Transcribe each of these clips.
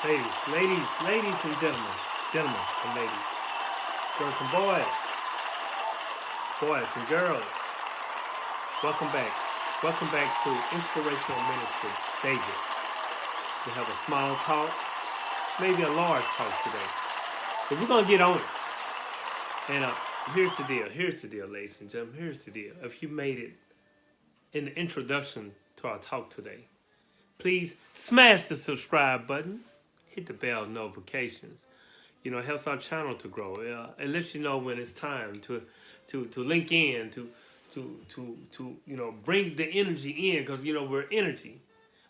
ladies and gentlemen and ladies, girls and boys and girls, welcome back. Welcome back to Inspirational Minutes with David. We have a small talk, maybe a large talk today, but we're gonna get on it. And here's the deal. Here's the deal, ladies and gentlemen. Here's the deal. If you made it in the introduction to our talk today, please smash the subscribe button, hit the bell notifications. It helps our channel to grow. It lets you know when it's time to link in, to bring the energy in, because we're energy.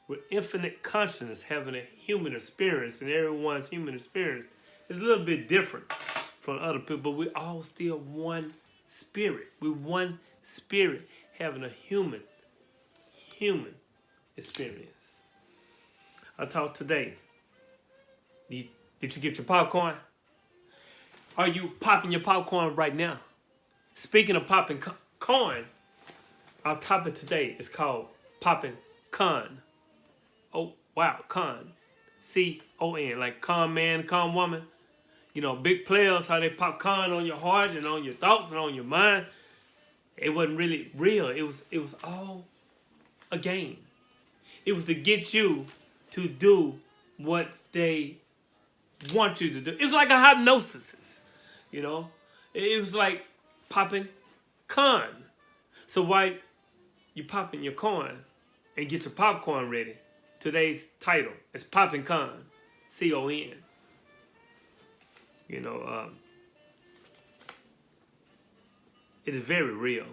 We're infinite consciousness having a human experience, and everyone's human experience is a little bit different from other people, but we're all still one spirit. We're one spirit having a human experience. I talked today. Did you get your popcorn? Are you popping your popcorn right now? Speaking of popping corn, our topic today is called popping con. Oh, wow, con. C-O-N, like con man, con woman. Big players, how they pop con on your heart and on your thoughts and on your mind. It wasn't really real. It was all a game. It was to get you to do what they want you to do. It's like a hypnosis, It was like popping corn. So while you popping your corn and get your popcorn ready, today's title is popping corn, C-O-N. It is very real.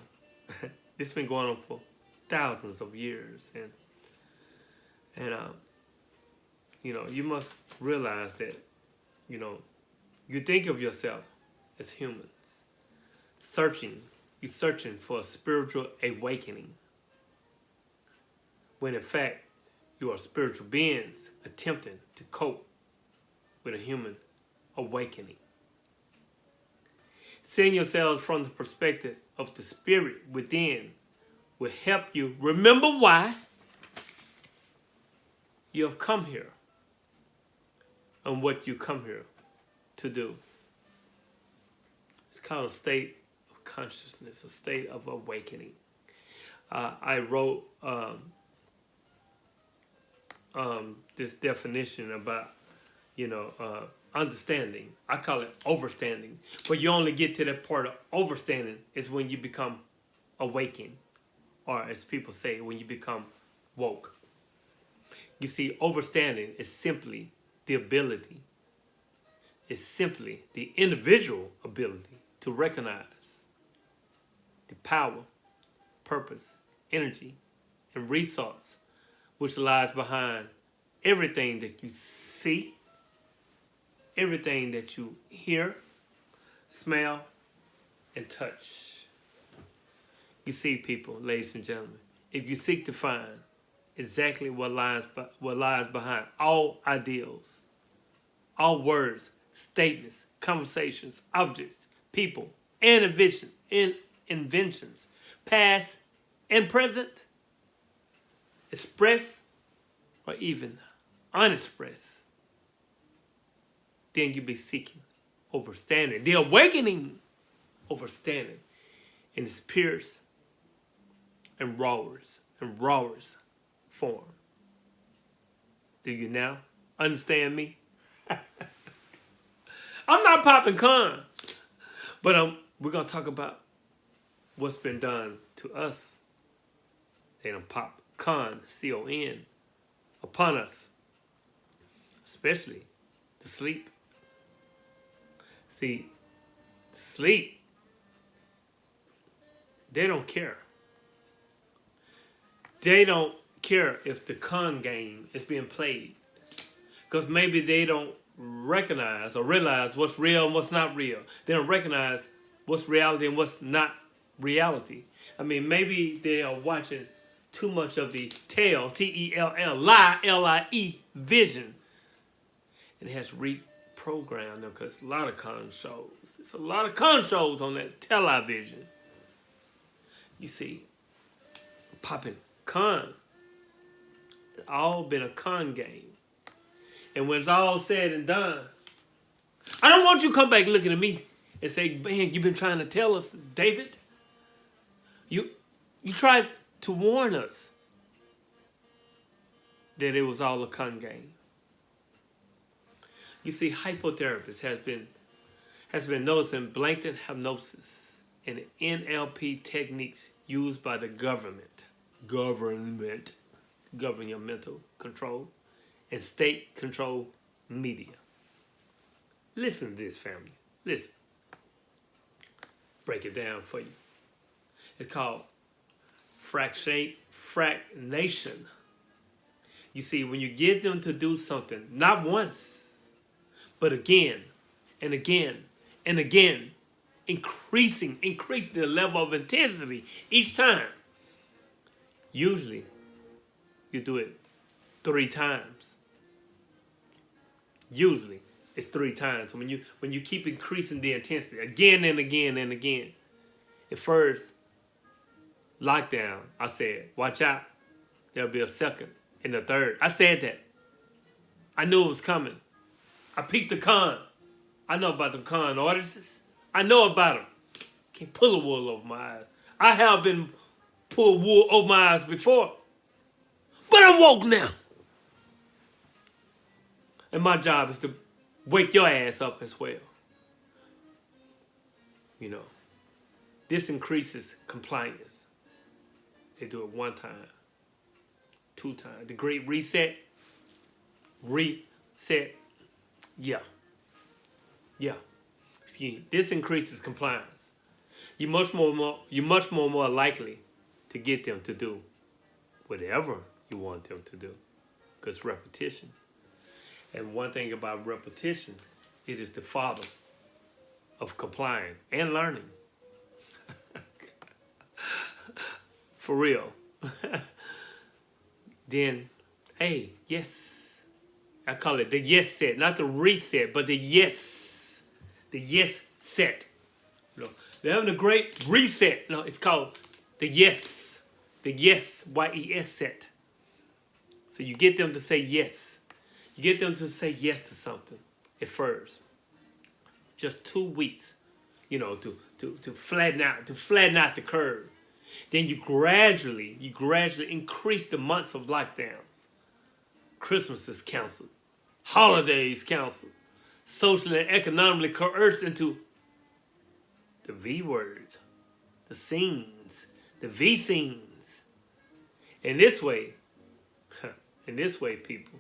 It's been going on for thousands of years, and you must realize that you think of yourself as humans you're searching for a spiritual awakening, when in fact you are spiritual beings attempting to cope with a human awakening. Seeing yourselves from the perspective of the spirit within will help you remember why you have come here and what you come here to do. It's called a state of consciousness, a state of awakening. I wrote this definition about, understanding. I call it overstanding. But you only get to that part of overstanding is when you become awakened, or as people say, when you become woke. You see, overstanding is simply the ability, it's simply the individual ability to recognize the power, purpose, energy, and resource which lies behind everything that you see, everything that you hear, smell, and touch. You see, people, ladies and gentlemen, if you seek to find exactly what lies behind all ideals, all words, statements, conversations, objects, people, and inventions, past and present, expressed or even unexpressed, then you be seeking overstanding, the awakening overstanding in its purest and rawest form. Do you now understand me? I'm not popping con, but we're gonna talk about what's been done to us. They done pop con, C-O-N, upon us, especially the sleep. See, sleep, they don't care. They don't care if the con game is being played, because maybe they don't recognize or realize what's real and what's not real. They don't recognize what's reality and what's not reality. I mean, maybe they are watching too much of the tell, T-E-L-L, lie, L-I-E, vision. And it has reprogrammed them, because a lot of con shows. It's a lot of con shows on that television. You see, popping con. It's all been a con game. And when it's all said and done, I don't want you to come back looking at me and say, man, you've been trying to tell us, David. You tried to warn us that it was all a con game. You see, hypnotherapists has been noticing blanket hypnosis and NLP techniques used by the governmental control, and state-controlled media. Listen to this, family. Listen. Break it down for you. It's called fractionation. You see, when you get them to do something, not once, but again and again and again, increasing the level of intensity each time. Usually, you do it 3 times. Usually, it's 3 times. When you keep increasing the intensity again and again and again. At first, lockdown, I said, watch out. There'll be a second and a third. I said that. I knew it was coming. I peeked the con. I know about the con artists. I know about them. Can't pull a wool over my eyes. I have been pulled wool over my eyes before. But I'm woke now. And my job is to wake your ass up as well. You know, this increases compliance. They do it 1 time, 2 times. The great reset. Yeah. Excuse me. This increases compliance. You're much more likely to get them to do whatever you want them to do, because repetition. And one thing about repetition, it is the father of complying and learning. For real. Then, hey, yes. I call it the yes set, not the reset, but the yes. The yes set. You know, they're having a great reset. No, it's called the yes. The yes, Y-E-S set. So you get them to say yes. You get them to say yes to something at first. Just 2 weeks, you know, to flatten out the curve. Then you gradually increase the months of lockdowns. Christmas is canceled. Holidays canceled. Socially and economically coerced into the V words, the scenes, the V scenes. In this way, people,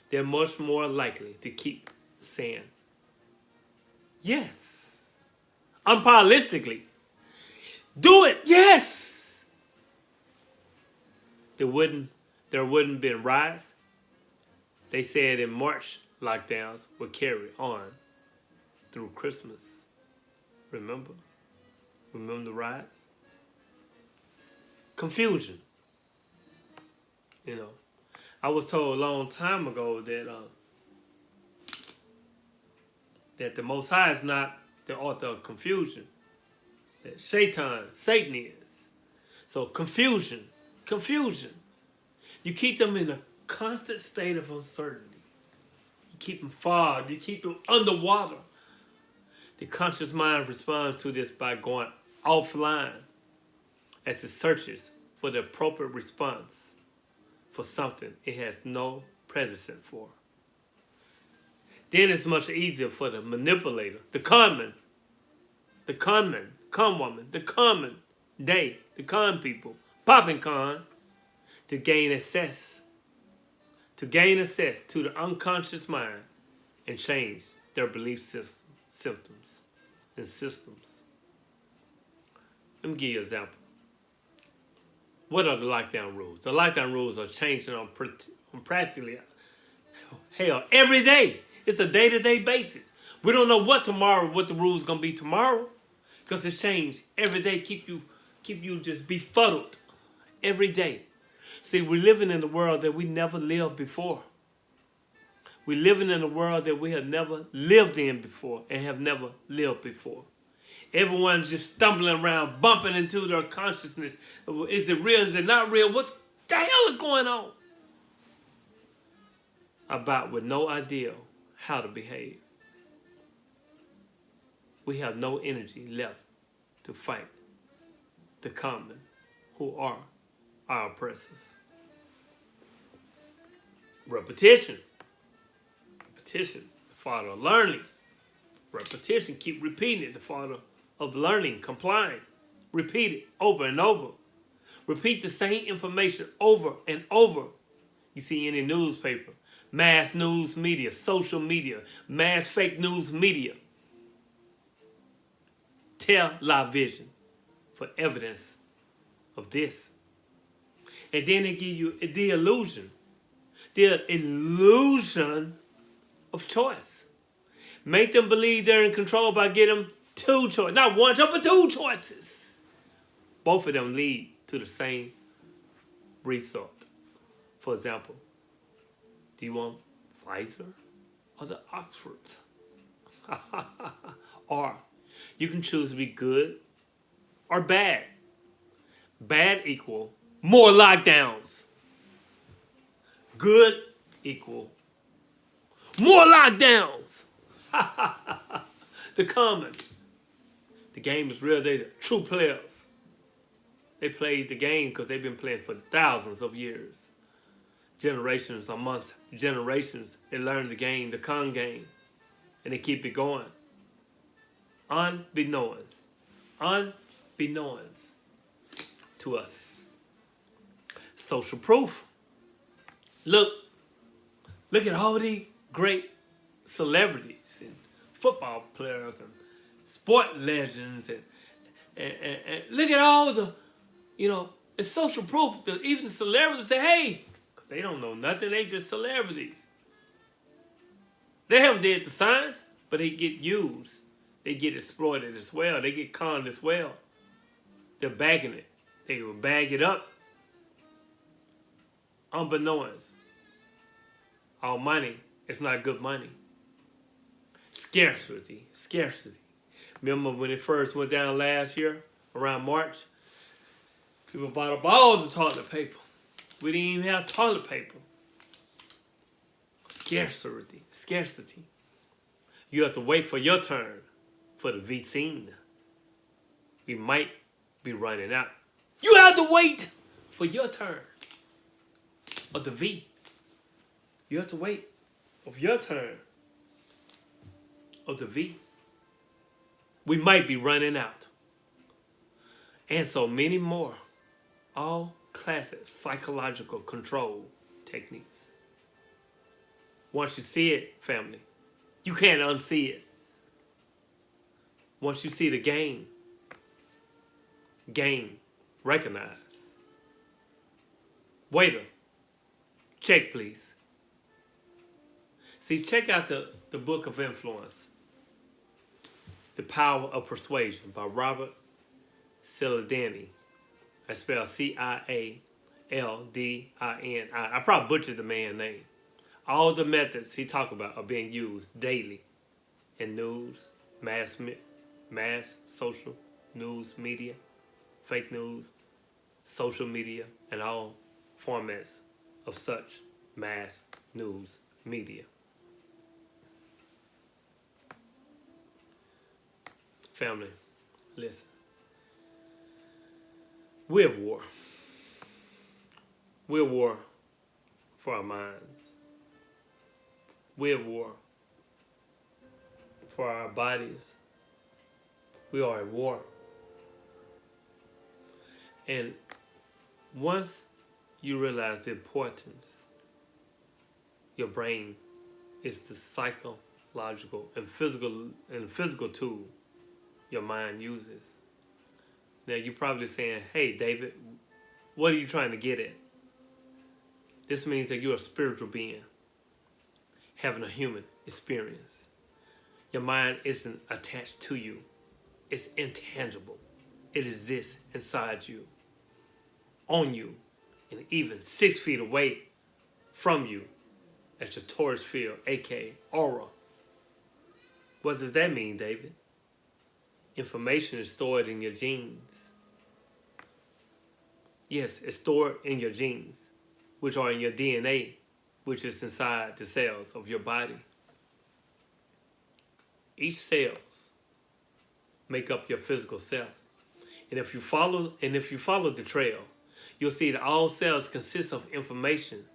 they're much more likely to keep saying yes. Unpopulistically, do it, yes. There wouldn't been riots. They said in March lockdowns would carry on through Christmas. Remember the riots? Confusion. You know, I was told a long time ago that the Most High is not the author of confusion. That Satan is. So confusion. You keep them in a constant state of uncertainty. You keep them fogged. You keep them underwater. The conscious mind responds to this by going offline as it searches for the appropriate response for something it has no precedent for. Then it's much easier for the manipulator, the con people, popping con, to gain access to the unconscious mind and change their belief systems. Let me give you an example. What are the lockdown rules? The lockdown rules are changing on practically, every day. It's a day-to-day basis. We don't know what the rules going to be tomorrow, because it's changed every day. Keep you just befuddled every day. See, we're living in a world that we never lived before. We're living in a world that we have never lived in before and have never lived before. Everyone's just stumbling around, bumping into their consciousness. Is it real? Is it not real? What the hell is going on? about with no idea how to behave. We have no energy left to fight the common who are our oppressors. Repetition. Repetition, the father of learning. Repetition, keep repeating it, the father of learning, complying. Repeat it over and over. Repeat the same information over and over. You see any newspaper, mass news media, social media, mass fake news media. Television for evidence of this. And then they give you the illusion of choice. Make them believe they're in control by getting them two choices. Not one choice, but two choices. Both of them lead to the same result. For example, do you want Pfizer or the Oxford? Or you can choose to be good or bad. Bad equal more lockdowns. Good equal more lockdowns. The common. The game is real. They're the true players. They played the game because they've been playing for thousands of years. Generations amongst generations, they learned the game, the con game, and they keep it going. Unbeknownst to us. Social proof. Look at all these great celebrities and football players and sport legends and look at all the, it's social proof that even the celebrities say, hey, they don't know nothing, they just celebrities. They haven't did the science, but they get used. They get exploited as well. They get conned as well. They're bagging it. They will bag it up. Unbeknownst. All money is not good money. Scarcity. Remember when it first went down last year, around March? People bought up all the toilet paper. We didn't even have toilet paper. Scarcity. You have to wait for your turn for the vaccine. We might be running out. You have to wait for your turn of the V. You have to wait for your turn of the V. We might be running out. And so many more. All classic psychological control techniques. Once you see it, family, you can't unsee it. Once you see the game, recognize. Waiter, check please. See, check out the book of influence. The Power of Persuasion by Robert Cialdini. I spell Cialdini. I probably butchered the man's name. All the methods he talked about are being used daily in news, mass social news media, fake news, social media, and all formats of such mass news media. Family, listen. We're at war. We're at war for our minds. We're at war for our bodies. We are at war. And once you realize the importance, your brain is the psychological and physical tool your mind uses. Now you're probably saying, hey David, what are you trying to get at? This means that you're a spiritual being having a human experience. Your mind isn't attached to you. It's intangible. It exists inside you, on you, and even 6 feet away from you at your torus field, aka aura. What does that mean, David? Information is stored in your genes. Yes, it's stored in your genes, which are in your DNA, which is inside the cells of your body. Each cells make up your physical self. And if you follow the trail, you'll see that all cells consist of information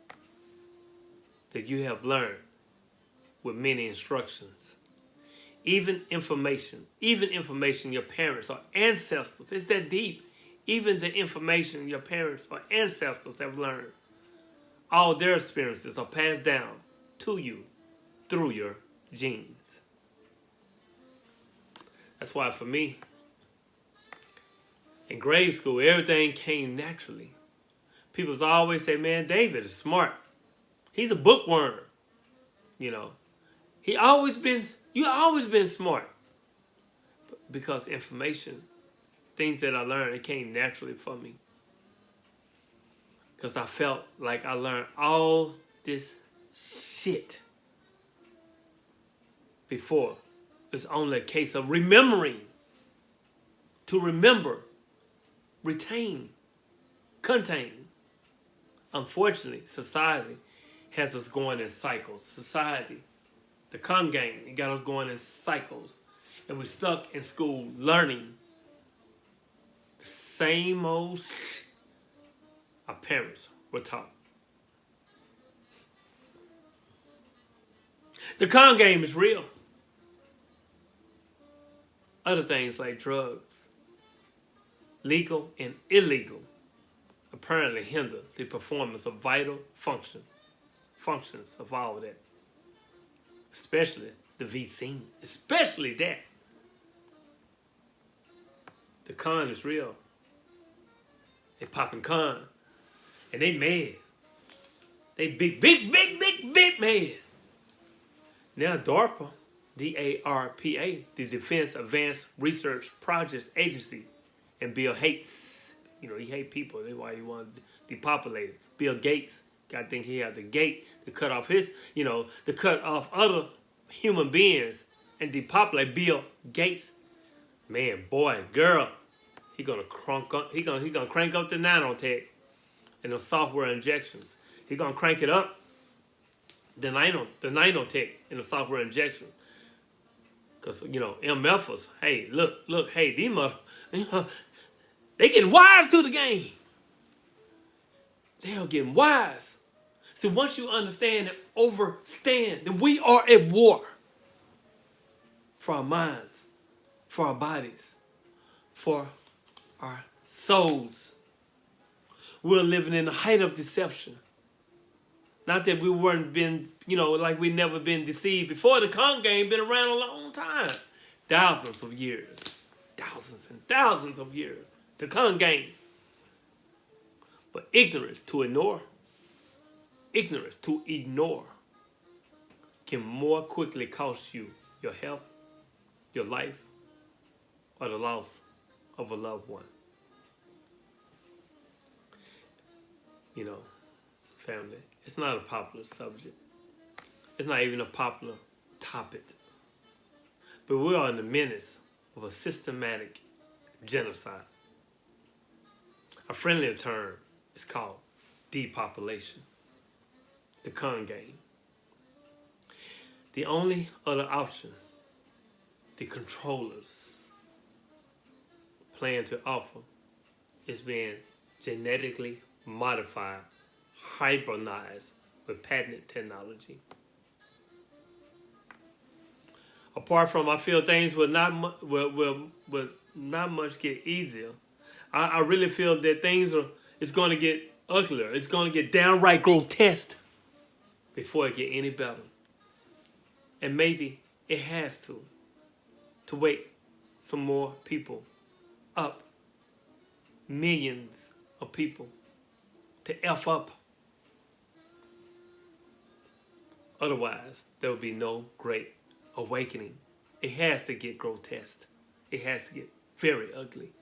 that you have learned with many instructions. Even information your parents or ancestors, it's that deep. Even the information your parents or ancestors have learned, all their experiences are passed down to you through your genes. That's why for me, in grade school, everything came naturally. People always say, man, David is smart. He's a bookworm. You know, you always been smart. Because information, things that I learned, it came naturally for me. Because I felt like I learned all this shit before. It's only a case of remembering. To remember, retain, contain. Unfortunately, society has us going in cycles. Society, the con game, it got us going in cycles. And we're stuck in school learning the same old shit our parents were taught. The con game is real. Other things like drugs, legal and illegal, apparently hinder the performance of vital functions of all of that. Especially the vaccine. Especially that. The con is real. They popping con. And they mad. They big mad. Now DARPA, DARPA, the Defense Advanced Research Projects Agency, and Bill hates, he hate people. That's why he wants to depopulate it. Bill Gates, I think he had the gate to cut off to cut off other human beings and depopulate. Bill Gates, man, boy, girl, he gonna crank up the nanotech and the software injections. He gonna crank it up, the nanotech and the software injection. Cause MFers, hey, look, hey, these mother, they getting wise to the game. They are getting wise. So once you understand and overstand that we are at war for our minds, for our bodies, for our souls. We're living in the height of deception. Not that we weren't been, like we never been deceived before. The con game been around a long time. Thousands of years. Thousands and thousands of years. The con game. But ignorance to ignore can more quickly cost you your health, your life, or the loss of a loved one. Family, it's not a popular subject. It's not even a popular topic. But we are in the menace of a systematic genocide. A friendlier term is called depopulation. The con game. The only other option the controllers plan to offer is being genetically modified, hybridized with patented technology. Apart from, I feel things will not much get easier. I really feel that it's going to get uglier. It's going to get downright grotesque before it get any better. And maybe it has to wake some more people up. Millions of people to F up. Otherwise, there will be no great awakening. It has to get grotesque. It has to get very ugly.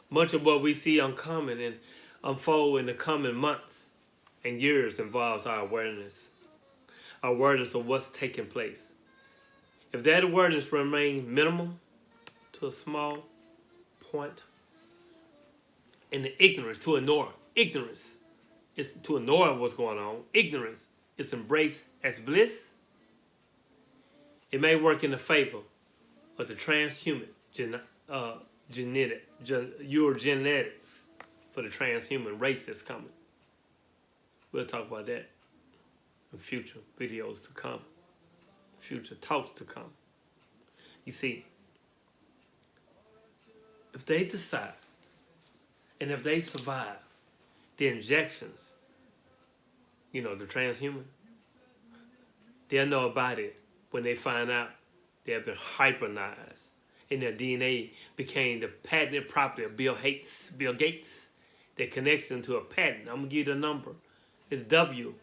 Much of what we see uncommon and unfold in the coming months and years involves our awareness of what's taking place. If that awareness remains minimal to a small point, and the ignorance, to ignore ignorance, is to ignore what's going on. Ignorance is embraced as bliss. It may work in the favor of the transhuman your genetics for the transhuman race that's coming. We'll talk about that in future videos to come, future talks to come. You see, if they decide and if they survive the injections, the transhuman, they'll know about it when they find out they have been hypernized and their DNA became the patented property of Bill Gates that connects them to a patent. I'm going to give you the number. It's WO,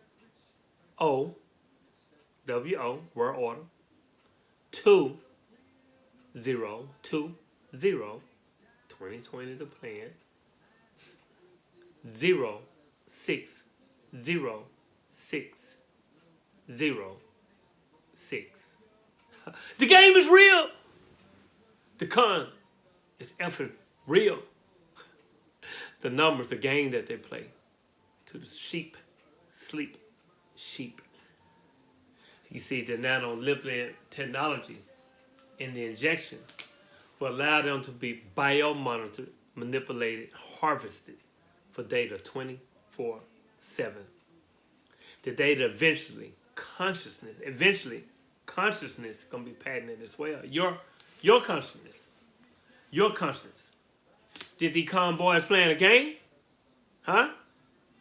World Order, 2020 the plan, 0606606. The game is real. The con is effing real. The numbers, the game that they play to the sheep, sleep sheep. You see, the nanolipid technology in the injection will allow them to be biomonitored, manipulated, harvested for data 24/7. The data eventually, consciousness is going to be patented as well. Your consciousness. Did the con boys playing a game? Huh?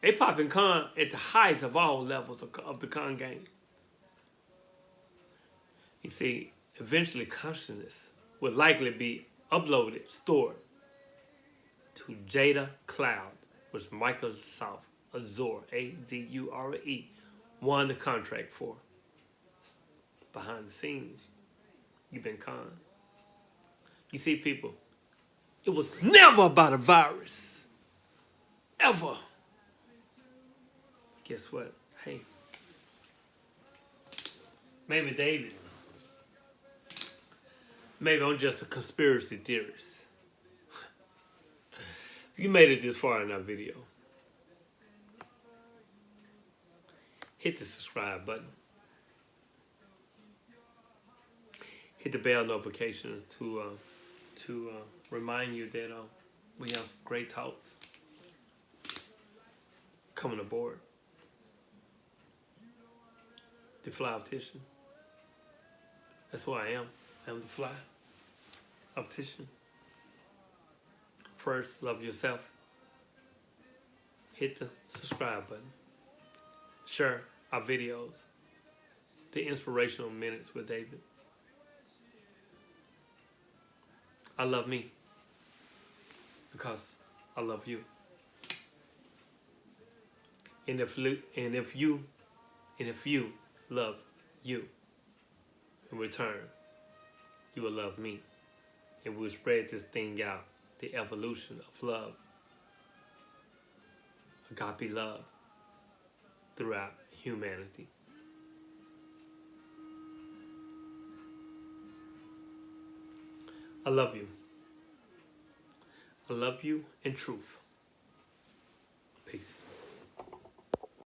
They popping con at the highest of all levels of the con game. You see, eventually consciousness will likely be uploaded, stored to Jada Cloud, which Microsoft Azure, Azure, won the contract for. Behind the scenes, you've been conned. You see, people, it was never about a virus. Ever. Guess what? Hey, maybe David, maybe I'm just a conspiracy theorist. If you made it this far in our video, hit the subscribe button. Hit the bell notifications to remind you that we have great talks coming aboard. The Fly Optician. That's who I am. I am the Fly Optician. First, love yourself. Hit the subscribe button. Share our videos. The Inspirational Minutes with David. I love me because I love you. And if you love you in return, you will love me. And we'll spread this thing out, the evolution of love, agape love, throughout humanity. I love you. I love you in truth. Peace.